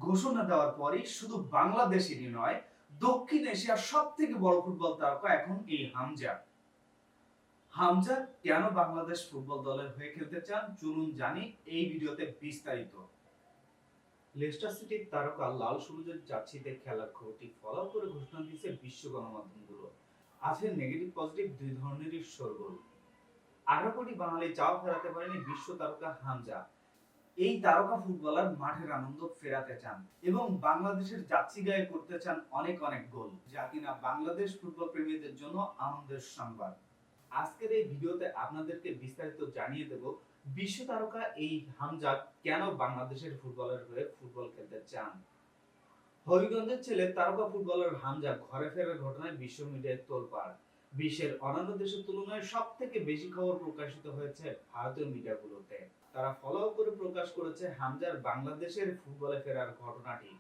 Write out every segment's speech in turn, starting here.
ঘোষণা দেওয়ার পরই শুধু বাংলাদেশেরই নয়, দক্ষিণ এশিয়ার সবথেকে বড় ফুটবল তারকা এখন এই হামজা। হামজা কেন বাংলাদেশ ফুটবল দলের হয়ে খেলতে চান, চলুন জানি এই ভিডিওতে বিস্তারিত। লেস্টার সিটির তারকা লাল সবুজের জার্সিতে খেলার খবরটি ফলো করে ঘোষণা দিয়েছে বিশ্ব গণমাধ্যমগুলো। আছে নেগেটিভ পজিটিভ দুই ধরনেরই শোরগোল। 18 কোটি বাঙালি চাওয়া ফেরাতে পারেনি বিশ্ব তারকা হামজা। এই তারকা ফুটবলার মাঠের আনন্দ ফেরাতে চান এবং বাংলাদেশের জার্সি গায়ে করতে চান অনেক অনেক গোল, যা কিনা বাংলাদেশ ফুটবল প্রেমীদের জন্য আনন্দের সংবাদ। আজকের এই ভিডিওতে আপনাদেরকে বিস্তারিত জানিয়ে দেব বিশ্ব তারকা এই হামজা কেন বাংলাদেশের ফুটবলের হয়ে ফুটবল খেলতে চান। হবিগঞ্জের ছেলে তারকা ফুটবলার হামজা ঘরে ফেরার ঘটনায় বিশ্ব মিডিয়ায় তোলপাড়। বিশ্বের অন্যান্য দেশের তুলনায় সব থেকে বেশি খবর প্রকাশিত হয়েছে ভারতীয় মিডিয়াগুলোতে। তারা ফলো করে প্রকাশ করেছে হামজার বাংলাদেশের ফুটবলে ফেরার ঘটনাটি।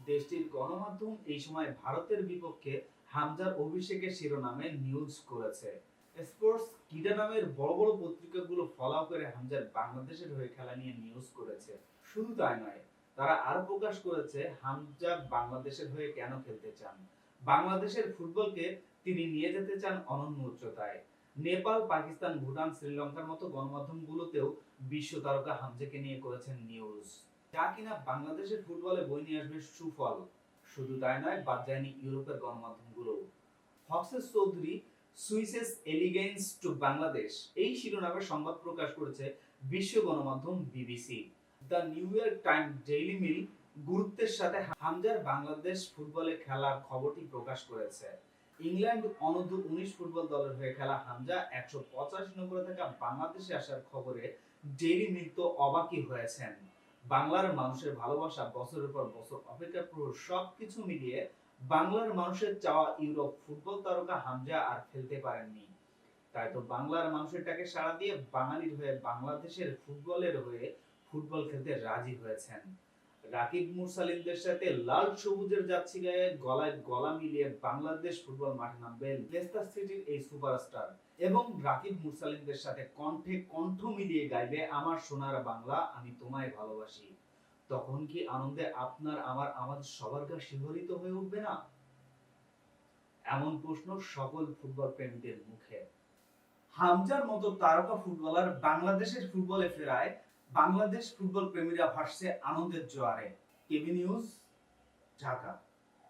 দেশটির গণমাধ্যম এই সময় ভারতের বিপক্ষে হামজার অভিষেকের শিরোনামে নিউজ করেছে। স্পোর্টস কিডা নামের বড় বড় পত্রিকাগুলো ফলো করে হামজার বাংলাদেশের হয়ে খেলা নিয়ে নিউজ করেছে। শুধু তাই নয়, তারা আরো প্রকাশ করেছে হামজা বাংলাদেশের হয়ে কেন খেলতে চান। বাংলাদেশের ফুটবলকে তিনি নিয়ে যেতে চান অনন্য উচ্চতায়। নেপাল, পাকিস্তান, ভুটান, শ্রীলঙ্কার মতো গণমাধ্যমগুলোতেও বিশ্ব তারকা হামজাকে নিয়ে করেছেন নিউজ, যা কিনা বাংলাদেশের ফুটবলে বই নিয়ে আসবে সুফল। শুধু তাই নয়, বাদ যায়নি ইউরোপের গণমাধ্যমগুলো। ফক্সেস চৌধুরী সুইসেস এলিগেন্স টু বাংলাদেশ এই শিরোনামে সংবাদ প্রকাশ করেছে বিশ্ব গণমাধ্যম BBC. The New York time Daily Mail গুরুত্বের সাথে হামজার বাংলাদেশ ফুটবলে খেলার খবরটি প্রকাশ করেছে। ইংল্যান্ড অনূর্ধ্ব 19 ফুটবল দলের হয়ে খেলা হামজা 185 নম্বরে থাকা বাংলাদেশে আসার খবরে ডেইলি মিল তো অবাকই হয়েছেন। বাংলার মানুষের ভালোবাসা, বছরের পর বছর অপেক্ষার পর সবকিছু মিলিয়ে বাংলার মানুষের চাওয়া ইউরোপ ফুটবল তারকা হামজা আর খেলতে পারেননি। তাই তো বাংলার মানুষের ডাকে সাড়া দিয়ে বাঙালির হয়ে বাংলাদেশের ফুটবলের হয়ে ফুটবল খেলতে রাজি হয়েছেন। রাকিব মুরসালিনদের সাথে লাল সবুজের জার্সি গায়ে গলায় গলা মিলিয়ে বাংলাদেশ ফুটবল মাঠে নামবে লেস্টার সিটির এই সুপারস্টার, এবং রাকিব মুরসালিনদের সাথে কণ্ঠে কণ্ঠ মিলিয়ে গাইবে আমার সোনার বাংলা আমি তোমায় ভালোবাসি। তখন কি আনন্দে আপনার আমার আমাদের সবার গা শিহরিত হয়ে উঠবে না? এমন প্রশ্ন সকল ফুটবল প্রেমীদের মুখে। হামজার মতো তারকা ফুটবলার বাংলাদেশের ফুটবলে ফেরায় বাংলাদেশ ফুটবল প্রেমীরা ভাসছে আনন্দের জোয়ারে। কেবি নিউজ, ঢাকা।